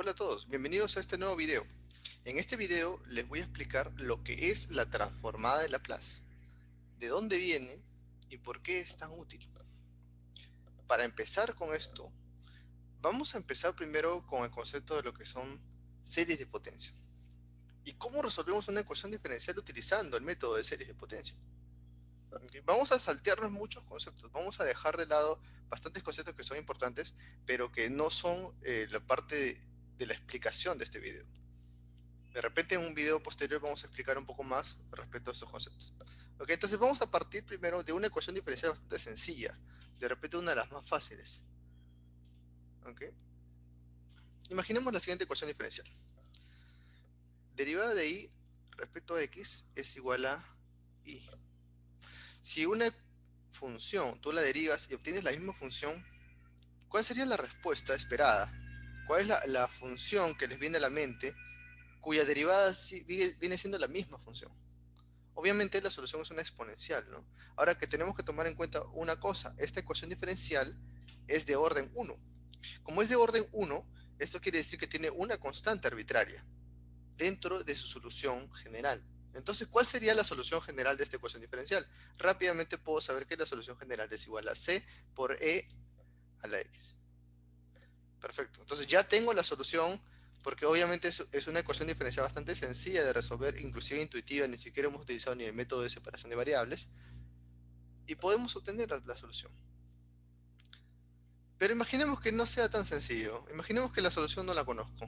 Hola a todos, bienvenidos a este nuevo video. En este video les voy a explicar lo que es la transformada de Laplace, de dónde viene y por qué es tan útil. Para empezar con esto, vamos a empezar primero con el concepto de lo que son series de potencia. ¿Y cómo resolvemos una ecuación diferencial utilizando el método de series de potencia? Ok, vamos a saltearnos muchos conceptos, vamos a dejar de lado bastantes conceptos que son importantes, pero que no son la parte de la explicación de este video. De repente en un video posterior vamos a explicar un poco más respecto a estos conceptos. Ok, entonces vamos a partir primero de una ecuación diferencial bastante sencilla, de repente una de las más fáciles. Ok, imaginemos la siguiente ecuación diferencial. Derivada de y respecto a x es igual a y. Si una función tú la derivas y obtienes la misma función, ¿cuál sería la respuesta esperada? ¿Cuál es la función que les viene a la mente cuya derivada viene siendo la misma función? Obviamente la solución es una exponencial, ¿no? Ahora que tenemos que tomar en cuenta una cosa, esta ecuación diferencial es de orden 1. Como es de orden 1, esto quiere decir que tiene una constante arbitraria dentro de su solución general. Entonces, ¿cuál sería la solución general de esta ecuación diferencial? Rápidamente puedo saber que la solución general es igual a c por e a la x. Perfecto. Entonces ya tengo la solución porque obviamente es una ecuación diferencial bastante sencilla de resolver, inclusive intuitiva, ni siquiera hemos utilizado ni el método de separación de variables y podemos obtener la solución. Pero imaginemos que no sea tan sencillo. Imaginemos que la solución no la conozco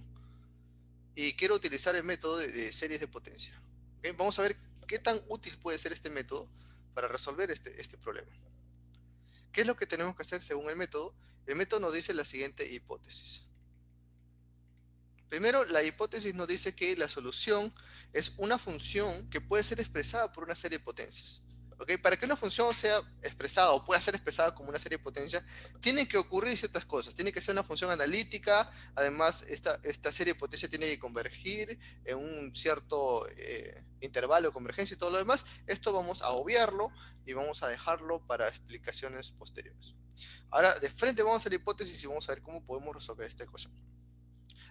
y quiero utilizar el método de series de potencia. ¿Ok? Vamos a ver qué tan útil puede ser este método para resolver este problema. ¿Qué es lo que tenemos que hacer según el método? El método nos dice la siguiente hipótesis. Primero, la hipótesis nos dice que la solución es una función que puede ser expresada por una serie de potencias. ¿Ok? Para que una función sea expresada o pueda ser expresada como una serie de potencias, tienen que ocurrir ciertas cosas. Tiene que ser una función analítica, además esta serie de potencias tiene que convergir en un cierto intervalo de convergencia y todo lo demás. Esto vamos a obviarlo y vamos a dejarlo para explicaciones posteriores. Ahora, de frente vamos a la hipótesis y vamos a ver cómo podemos resolver esta ecuación.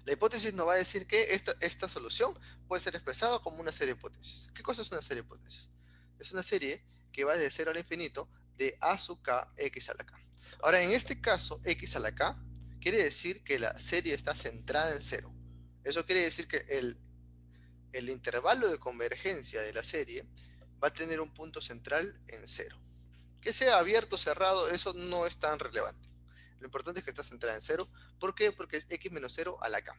La hipótesis nos va a decir que esta solución puede ser expresada como una serie de potencias. ¿Qué cosa es una serie de potencias? Es una serie que va desde 0 al infinito de a sub k x a la k. Ahora, en este caso, x a la k quiere decir que la serie está centrada en 0. Eso quiere decir que el intervalo de convergencia de la serie va a tener un punto central en 0. Que sea abierto o cerrado, eso no es tan relevante. Lo importante es que está centrada en 0. ¿Por qué? Porque es x menos 0 a la k.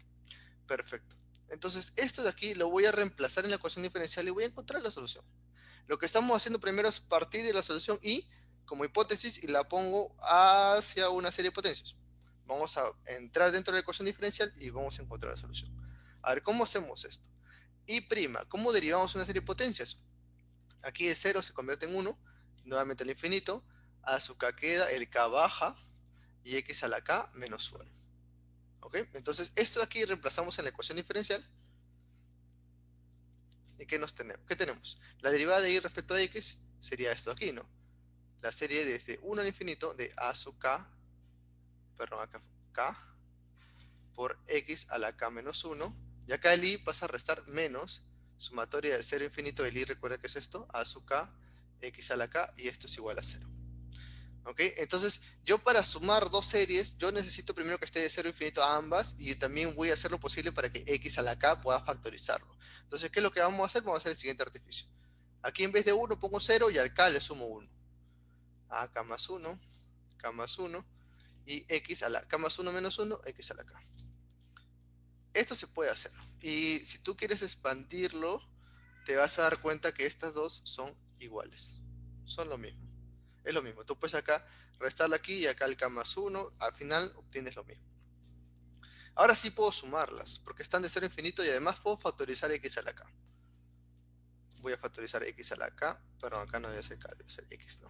Perfecto. Entonces, esto de aquí lo voy a reemplazar en la ecuación diferencial y voy a encontrar la solución. Lo que estamos haciendo primero es partir de la solución y como hipótesis y la pongo hacia una serie de potencias. Vamos a entrar dentro de la ecuación diferencial y vamos a encontrar la solución. A ver, ¿cómo hacemos esto? Y prima, ¿cómo derivamos una serie de potencias? Aquí de 0 se convierte en 1, nuevamente al infinito, a su k queda, el k baja y x a la k menos 1. ¿Ok? Entonces, esto de aquí reemplazamos en la ecuación diferencial. ¿Y qué tenemos? ¿Qué tenemos? La derivada de y respecto a x sería esto de aquí, ¿no? La serie desde 1 al infinito de a sub k, perdón, acá k, por x a la k menos 1. Y acá el i pasa a restar menos sumatoria de 0 a infinito del i, recuerda que es esto, a sub k, x a la k, y esto es igual a 0. ¿Ok? Entonces, yo para sumar dos series, yo necesito primero que esté de 0 a infinito a ambas y también voy a hacer lo posible para que x a la k pueda factorizarlo. Entonces, ¿qué es lo que vamos a hacer? Vamos a hacer el siguiente artificio. Aquí en vez de 1 pongo 0 y al k le sumo 1. A k más 1, k más 1 y x a la k más 1 menos 1, x a la k. Esto se puede hacer. Y si tú quieres expandirlo, te vas a dar cuenta que estas dos son iguales. Son lo mismo. Es lo mismo. Tú puedes acá restarlo aquí y acá el k más 1. Al final obtienes lo mismo. Ahora sí puedo sumarlas, porque están de 0 a infinito y además puedo factorizar x a la k. Voy a factorizar x a la k. Perdón, acá no debe ser k, debe ser x, ¿no?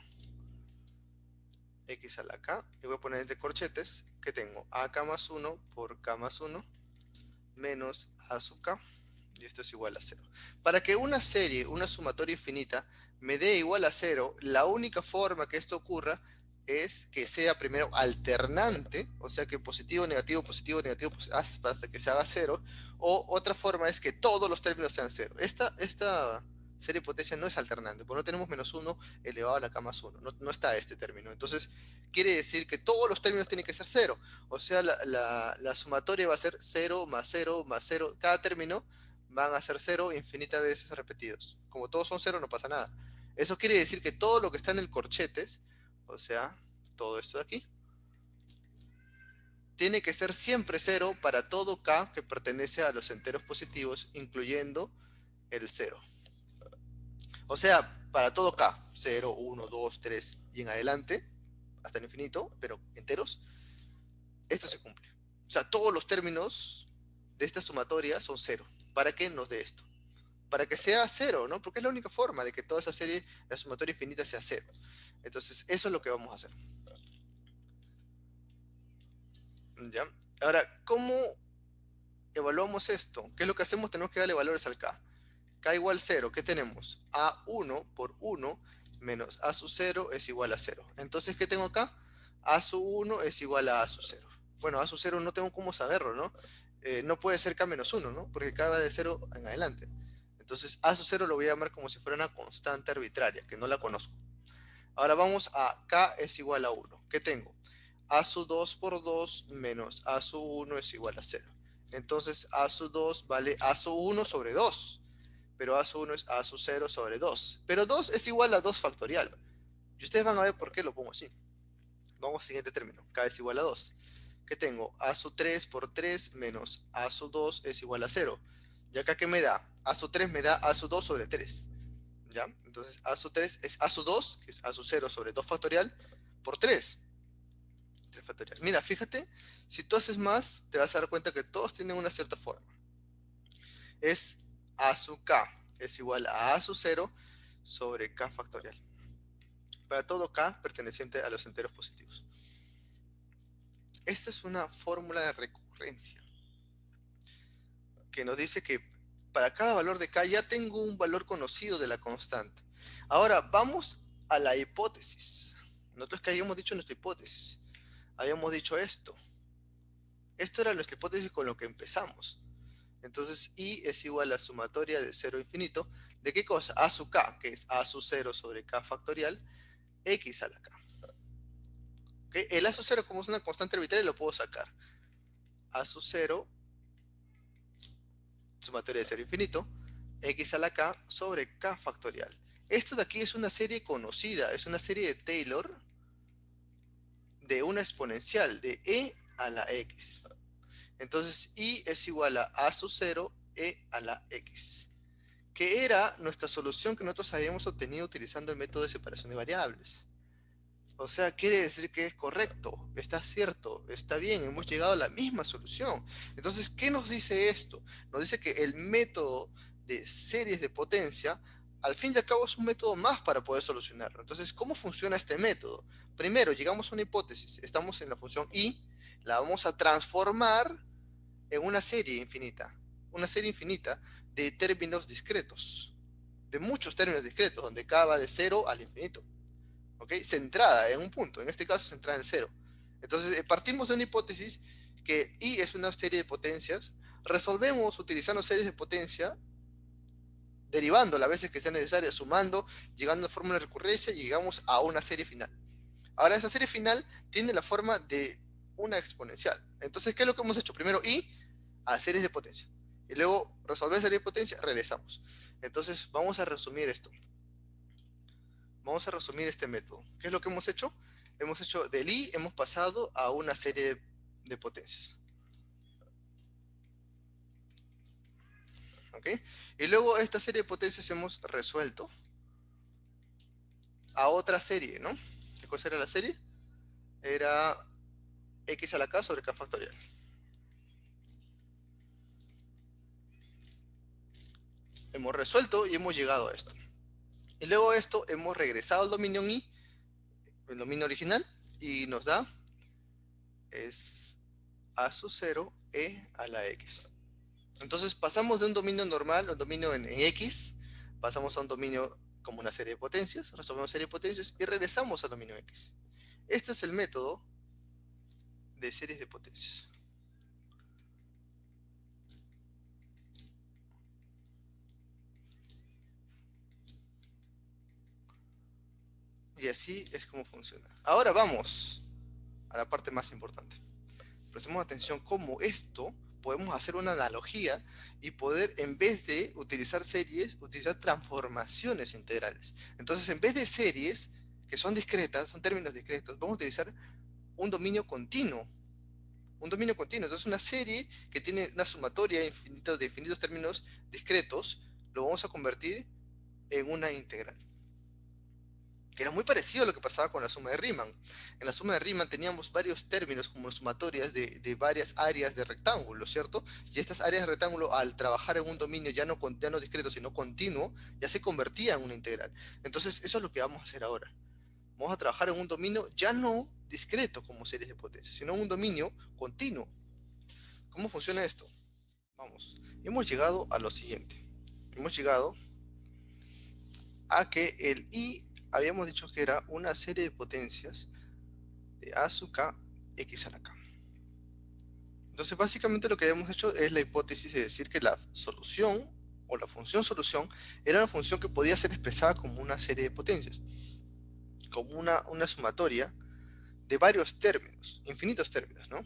X a la k. Y voy a poner entre corchetes que tengo ak más 1 por k más 1 menos a sub k. Y esto es igual a 0. Para que una serie, una sumatoria infinita, me dé igual a 0, la única forma que esto ocurra es que sea primero alternante, o sea que positivo, negativo, hasta que se haga cero, o otra forma es que todos los términos sean cero. Esta serie de potencia no es alternante, porque no tenemos menos uno elevado a la k más uno, no está este término. Entonces, quiere decir que todos los términos tienen que ser cero, o sea, la sumatoria va a ser cero más cero más cero, cada término van a ser cero infinitas veces repetidos. Como todos son cero, no pasa nada. Eso quiere decir que todo lo que está en el corchetes, o sea, todo esto de aquí, tiene que ser siempre cero para todo k que pertenece a los enteros positivos, incluyendo el cero. O sea, para todo k, 0, 1, 2, 3 y en adelante, hasta el infinito, pero enteros, esto se cumple. O sea, todos los términos de esta sumatoria son cero. ¿Para qué nos dé esto? Para que sea cero, ¿no? Porque es la única forma de que toda esa serie, la sumatoria infinita, sea cero. Entonces, eso es lo que vamos a hacer. ¿Ya? Ahora, ¿cómo evaluamos esto? ¿Qué es lo que hacemos? Tenemos que darle valores al k. K igual 0, ¿qué tenemos? A1 por 1 menos A sub 0 es igual a 0. Entonces, ¿qué tengo acá? A sub 1 es igual a sub 0. Bueno, A sub 0 no tengo cómo saberlo, ¿no? No puede ser K menos 1, ¿no? Porque K va de 0 en adelante. Entonces, A sub 0 lo voy a llamar como si fuera una constante arbitraria, que no la conozco. Ahora vamos a K es igual a 1. ¿Qué tengo? A sub 2 por 2 menos A sub 1 es igual a 0. Entonces, A sub 2 vale A sub 1 sobre 2. Pero A sub 1 es A sub 0 sobre 2. Pero 2 es igual a 2 factorial. Y ustedes van a ver por qué lo pongo así. Vamos al siguiente término. K es igual a 2. ¿Qué tengo? A sub 3 por 3 menos A sub 2 es igual a 0. ¿Y acá qué me da? A sub 3 me da A sub 2 sobre 3. ¿Ya? Entonces A sub 3 es A sub 2, que es A sub 0 sobre 2 factorial, por 3. 3 factorial. Mira, fíjate, si tú haces más, te vas a dar cuenta que todos tienen una cierta forma. Es A sub K es igual a A sub 0 sobre K factorial. Para todo K perteneciente a los enteros positivos. Esta es una fórmula de recurrencia que nos dice que para cada valor de K ya tengo un valor conocido de la constante. Ahora vamos a la hipótesis. Nosotros que habíamos dicho nuestra hipótesis. Habíamos dicho esto. Esto era nuestra hipótesis con lo que empezamos. Entonces I es igual a la sumatoria de 0 a infinito. ¿De qué cosa? A sub K, que es A sub 0 sobre K factorial, X a la K. ¿Okay? El A sub 0, como es una constante arbitraria, lo puedo sacar. A sub 0, sumatoria de 0 a infinito, X a la K sobre K factorial. Esto de aquí es una serie conocida, es una serie de Taylor de una exponencial, de E a la X. Entonces, I es igual a sub 0, E a la X, que era nuestra solución que nosotros habíamos obtenido utilizando el método de separación de variables. O sea, quiere decir que es correcto, está cierto, está bien, hemos llegado a la misma solución. Entonces, ¿qué nos dice esto? Nos dice que el método de series de potencia, al fin y al cabo, es un método más para poder solucionarlo. Entonces, ¿cómo funciona este método? Primero, llegamos a una hipótesis, estamos en la función y, la vamos a transformar en una serie infinita de términos discretos, de muchos términos discretos, donde k va de 0 al infinito. ¿Ok? Centrada en un punto, en este caso centrada en 0. Entonces, partimos de una hipótesis que I es una serie de potencias, resolvemos utilizando series de potencia, derivando las veces que sea necesario, sumando, llegando a fórmula de recurrencia y llegamos a una serie final. Ahora, esa serie final tiene la forma de una exponencial. Entonces, ¿qué es lo que hemos hecho? Primero I a series de potencia. Y luego resolver serie de potencia, regresamos. Entonces, vamos a resumir esto. Vamos a resumir este método. ¿Qué es lo que hemos hecho? Hemos hecho del I, hemos pasado a una serie de potencias. ¿Ok? Y luego esta serie de potencias hemos resuelto a otra serie, ¿no? ¿Qué cosa era la serie? Era X a la K sobre K factorial. Hemos resuelto y hemos llegado a esto. Y luego esto hemos regresado al dominio I, el dominio original, y nos da es A sub 0 E a la X. Entonces pasamos de un dominio normal, un dominio en X, pasamos a un dominio como una serie de potencias, resolvemos serie de potencias y regresamos al dominio X. Este es el método de series de potencias. Y así es como funciona. Ahora vamos a la parte más importante. Prestemos atención cómo esto podemos hacer una analogía y poder, en vez de utilizar series, utilizar transformaciones integrales. Entonces, en vez de series, que son discretas, son términos discretos, vamos a utilizar un dominio continuo. Un dominio continuo. Entonces, una serie que tiene una sumatoria de infinitos términos discretos, lo vamos a convertir en una integral. Que era muy parecido a lo que pasaba con la suma de Riemann. En la suma de Riemann teníamos varios términos como sumatorias de varias áreas de rectángulo, ¿cierto? Y estas áreas de rectángulo, al trabajar en un dominio ya no discreto, sino continuo, ya se convertían en una integral. Entonces, eso es lo que vamos a hacer ahora. Vamos a trabajar en un dominio ya no discreto como series de potencia, sino un dominio continuo. ¿Cómo funciona esto? Vamos, hemos llegado a lo siguiente. Hemos llegado a que el I habíamos dicho que era una serie de potencias de A sub K, X a la K. Entonces, básicamente lo que habíamos hecho es la hipótesis de decir que la solución o la función solución era una función que podía ser expresada como una serie de potencias, como una sumatoria de varios términos, infinitos términos, ¿no?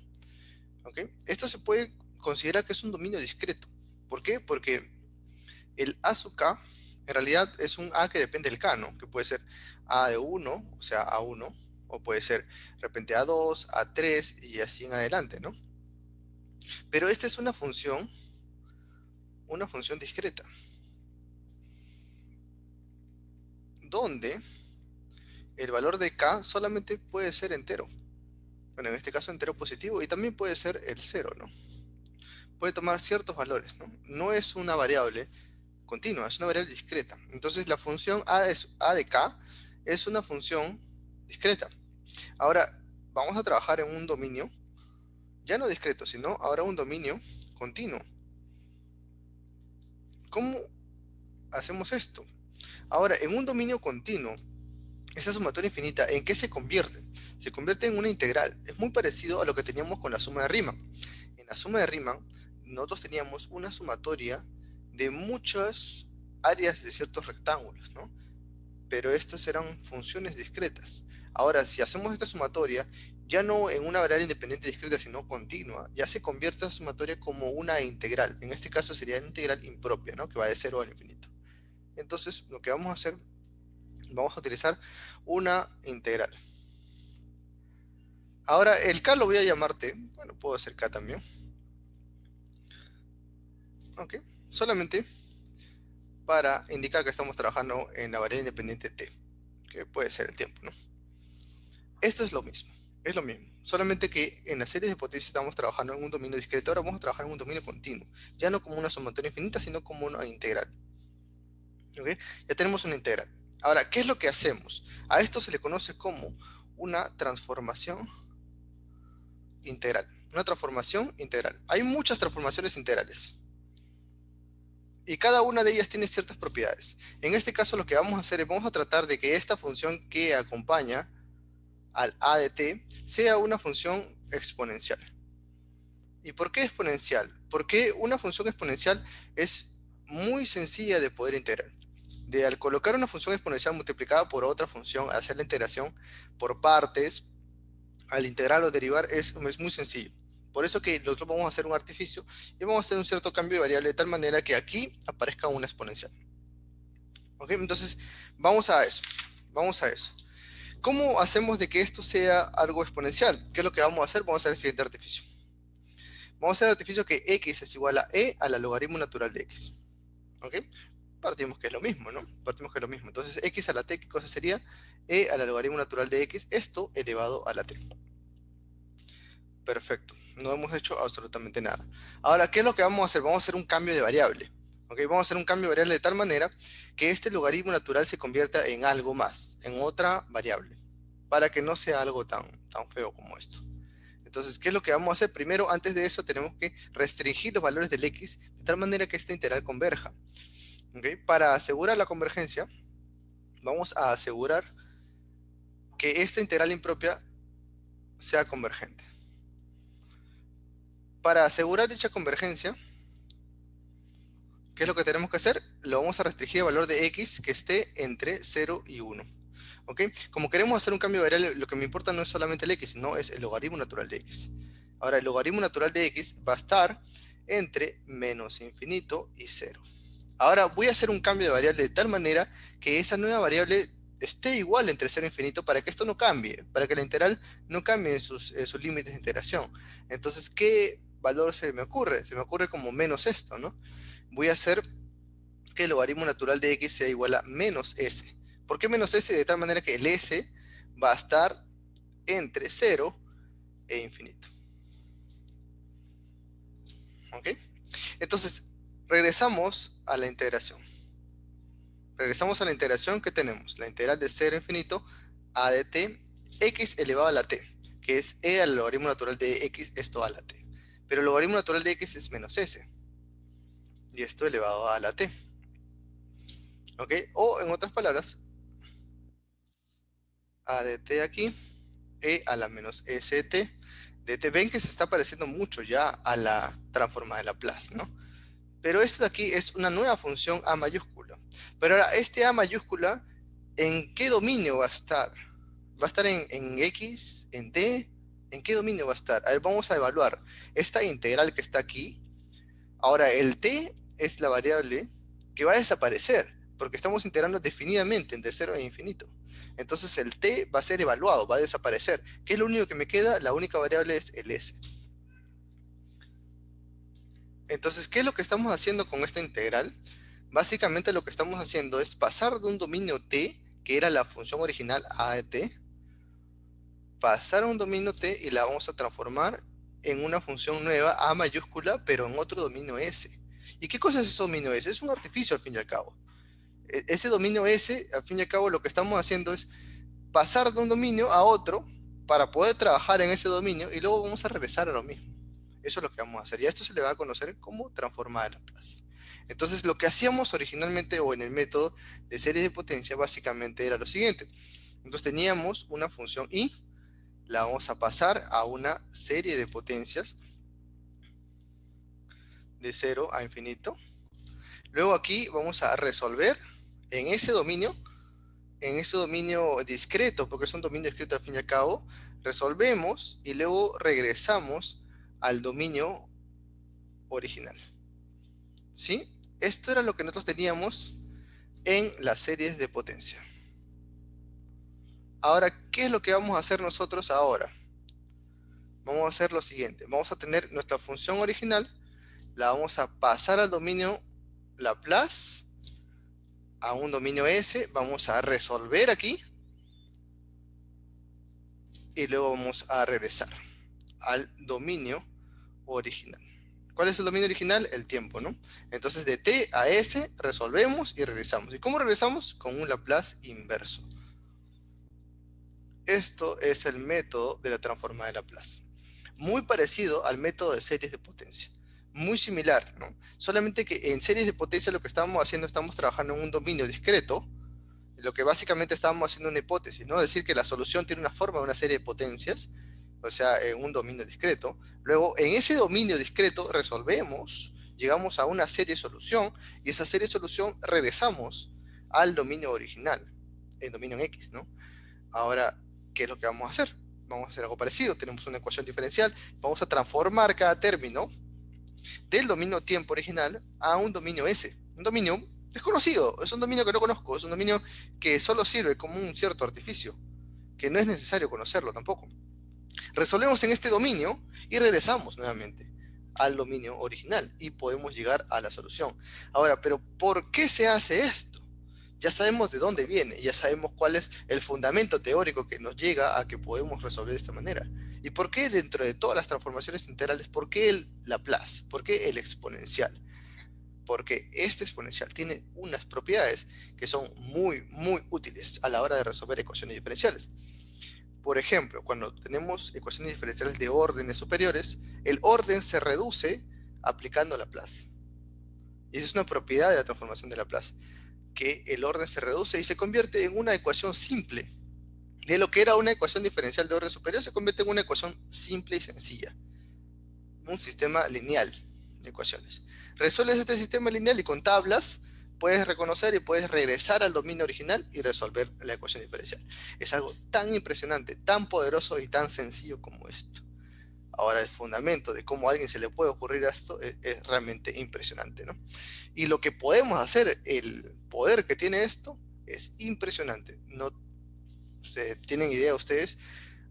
¿Ok? Esto se puede considerar que es un dominio discreto. ¿Por qué? Porque el A sub K en realidad es un A que depende del K, ¿no? Que puede ser A de 1, o sea, A1, o puede ser de repente A2, A3 y así en adelante, ¿no? Pero esta es una función discreta, donde el valor de K solamente puede ser entero. Bueno, en este caso entero positivo y también puede ser el cero, ¿no? Puede tomar ciertos valores, ¿no? No es una variable continua, es una variable discreta. Entonces la función A de K es una función discreta. Ahora vamos a trabajar en un dominio, ya no discreto, sino ahora un dominio continuo. ¿Cómo hacemos esto? Ahora, en un dominio continuo, esa sumatoria infinita, ¿en qué se convierte? Se convierte en una integral. Es muy parecido a lo que teníamos con la suma de Riemann. En la suma de Riemann, nosotros teníamos una sumatoria de muchas áreas de ciertos rectángulos, ¿no? Pero estas eran funciones discretas. Ahora, si hacemos esta sumatoria, ya no en una variable independiente discreta, sino continua, ya se convierte la sumatoria como una integral. En este caso sería una integral impropia, ¿no? Que va de 0 al infinito. Entonces, lo que vamos a hacer, vamos a utilizar una integral. Ahora, el K lo voy a llamar T. Bueno, puedo hacer K también. Ok. Solamente para indicar que estamos trabajando en la variable independiente T, que puede ser el tiempo, ¿no? Esto es lo mismo. Es lo mismo. Solamente que en las series de potencias estamos trabajando en un dominio discreto. Ahora vamos a trabajar en un dominio continuo. Ya no como una sumatoria infinita, sino como una integral. ¿Ok? Ya tenemos una integral. Ahora, ¿qué es lo que hacemos? A esto se le conoce como una transformación integral. Una transformación integral. Hay muchas transformaciones integrales. Y cada una de ellas tiene ciertas propiedades. En este caso lo que vamos a hacer es vamos a tratar de que esta función que acompaña al a de t sea una función exponencial. ¿Y por qué exponencial? Porque una función exponencial es muy sencilla de poder integrar. Al colocar una función exponencial multiplicada por otra función, hacer la integración por partes, al integrar o derivar es muy sencillo. Por eso que nosotros vamos a hacer un artificio y vamos a hacer un cierto cambio de variable de tal manera que aquí aparezca una exponencial. ¿Ok? Entonces, vamos a eso. Vamos a eso. ¿Cómo hacemos de que esto sea algo exponencial? ¿Qué es lo que vamos a hacer? Vamos a hacer el siguiente artificio. Vamos a hacer el artificio que x es igual a e a la logaritmo natural de x. ¿Ok? Partimos que es lo mismo, ¿no? Partimos que es lo mismo. Entonces, x a la t, ¿qué cosa sería? E a la logaritmo natural de x, esto elevado a la t. Perfecto. No hemos hecho absolutamente nada. Ahora, ¿qué es lo que vamos a hacer? Vamos a hacer un cambio de variable. ¿Ok? Vamos a hacer un cambio de variable de tal manera que este logaritmo natural se convierta en algo más, en otra variable, para que no sea algo tan feo como esto. Entonces, ¿qué es lo que vamos a hacer? Primero, antes de eso, tenemos que restringir los valores del x de tal manera que esta integral converja. ¿Okay? Para asegurar la convergencia, vamos a asegurar que esta integral impropia sea convergente. Para asegurar dicha convergencia, ¿qué es lo que tenemos que hacer? Lo vamos a restringir al valor de x que esté entre 0 y 1. ¿Ok? Como queremos hacer un cambio de variable, lo que me importa no es solamente el x, sino es el logaritmo natural de x. Ahora, el logaritmo natural de x va a estar entre menos infinito y 0. Ahora voy a hacer un cambio de variable de tal manera que esa nueva variable esté igual entre 0 e infinito para que esto no cambie, para que la integral no cambie en sus límites de integración. Entonces, ¿qué valor se me ocurre? Se me ocurre como menos esto, ¿no? Voy a hacer que el logaritmo natural de x sea igual a menos s. ¿Por qué menos s? De tal manera que el s va a estar entre 0 e infinito. ¿Ok? Entonces, regresamos a la integración. Regresamos a la integración que tenemos. La integral de 0 a infinito a de t, x elevado a la t, que es e al logaritmo natural de x, esto a la t. Pero el logaritmo natural de x es menos s. Y esto elevado a la t. ¿Ok? O en otras palabras, a de t aquí, e a la menos st de t. Ven que se está pareciendo mucho ya a la transforma de Laplace, ¿no? Pero esto de aquí es una nueva función a mayúscula. Pero ahora, este a mayúscula, ¿en qué dominio va a estar? ¿Va a estar en x, en t? ¿En qué dominio va a estar? A ver, vamos a evaluar esta integral que está aquí. Ahora, el t es la variable que va a desaparecer, porque estamos integrando definidamente entre 0 e infinito. Entonces el t va a ser evaluado, va a desaparecer. ¿Qué es lo único que me queda? La única variable es el s. Entonces, ¿qué es lo que estamos haciendo con esta integral? Básicamente lo que estamos haciendo es pasar de un dominio t, que era la función original a de t, pasar a un dominio t y la vamos a transformar en una función nueva a mayúscula, pero en otro dominio s. ¿Y qué cosa es ese dominio s? Es un artificio al fin y al cabo. Ese dominio s, al fin y al cabo, lo que estamos haciendo es pasar de un dominio a otro para poder trabajar en ese dominio y luego vamos a regresar a lo mismo. Eso es lo que vamos a hacer. Y a esto se le va a conocer como transforma de Laplace. Entonces, lo que hacíamos originalmente o en el método de series de potencia básicamente era lo siguiente. Entonces teníamos una función y la vamos a pasar a una serie de potencias de 0 a infinito. Luego aquí vamos a resolver en ese dominio discreto, porque es un dominio discreto al fin y al cabo, resolvemos y luego regresamos al dominio original. ¿Sí? Esto era lo que nosotros teníamos en las series de potencia. Ahora, ¿qué es lo que vamos a hacer nosotros ahora? Vamos a hacer lo siguiente. Vamos a tener nuestra función original, la vamos a pasar al dominio Laplace, a un dominio S, vamos a resolver aquí, y luego vamos a regresar al dominio original. ¿Cuál es el dominio original? El tiempo, ¿no? Entonces de t a s resolvemos y regresamos. ¿Y cómo regresamos? Con un Laplace inverso. Esto es el método de la transforma de Laplace. Muy parecido al método de series de potencia. Muy similar, ¿no? Solamente que en series de potencia lo que estamos haciendo, estamos trabajando en un dominio discreto, lo que básicamente estábamos haciendo una hipótesis, ¿no? Decir que la solución tiene una forma de una serie de potencias, o sea, en un dominio discreto. Luego, en ese dominio discreto resolvemos, llegamos a una serie de solución, y esa serie de solución regresamos al dominio original, el dominio en X, ¿no? Ahora, ¿qué es lo que vamos a hacer? Vamos a hacer algo parecido. Tenemos una ecuación diferencial, vamos a transformar cada término del dominio tiempo original a un dominio S, un dominio desconocido, es un dominio que no conozco, es un dominio que solo sirve como un cierto artificio, que no es necesario conocerlo tampoco. Resolvemos en este dominio y regresamos nuevamente al dominio original y podemos llegar a la solución. Ahora, pero ¿por qué se hace esto? Ya sabemos de dónde viene, ya sabemos cuál es el fundamento teórico que nos llega a que podemos resolver de esta manera. ¿Y por qué dentro de todas las transformaciones integrales, por qué el Laplace? ¿Por qué el exponencial? Porque este exponencial tiene unas propiedades que son muy, muy útiles a la hora de resolver ecuaciones diferenciales. Por ejemplo, cuando tenemos ecuaciones diferenciales de órdenes superiores, el orden se reduce aplicando Laplace. Y esa es una propiedad de la transformación de Laplace, que el orden se reduce y se convierte en una ecuación simple de lo que era una ecuación diferencial de orden superior se convierte en una ecuación simple y sencilla, un sistema lineal de ecuaciones. Resuelves este sistema lineal y con tablas puedes reconocer y puedes regresar al dominio original y resolver la ecuación diferencial. Es algo tan impresionante, tan poderoso y tan sencillo como esto. Ahora, el fundamento de cómo a alguien se le puede ocurrir esto es realmente impresionante, ¿no? Y lo que podemos hacer, el poder que tiene esto, es impresionante. No se tienen idea ustedes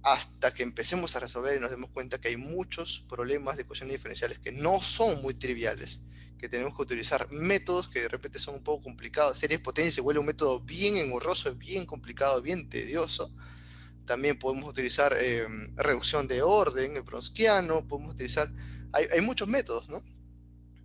hasta que empecemos a resolver y nos demos cuenta que hay muchos problemas de ecuaciones diferenciales que no son muy triviales, que tenemos que utilizar métodos que de repente son un poco complicados. Series potencias se vuelve un método bien engorroso, bien complicado, bien tedioso. También podemos utilizar reducción de orden, el browskiano, podemos utilizar... Hay muchos métodos, ¿no?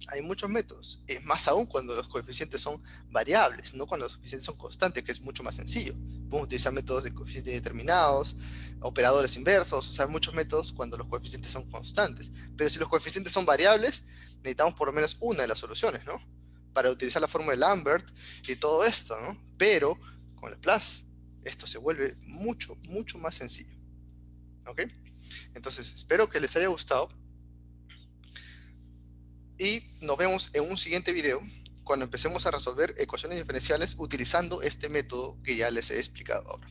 Hay muchos métodos. Es más aún cuando los coeficientes son variables, no cuando los coeficientes son constantes, que es mucho más sencillo. Podemos utilizar métodos de coeficientes determinados, operadores inversos, o sea, muchos métodos cuando los coeficientes son constantes. Pero si los coeficientes son variables, necesitamos por lo menos una de las soluciones, ¿no? Para utilizar la fórmula de Lambert y todo esto, ¿no? Pero con el plus, esto se vuelve mucho, mucho más sencillo. ¿Ok? Entonces, espero que les haya gustado. Y nos vemos en un siguiente video cuando empecemos a resolver ecuaciones diferenciales utilizando este método que ya les he explicado ahora.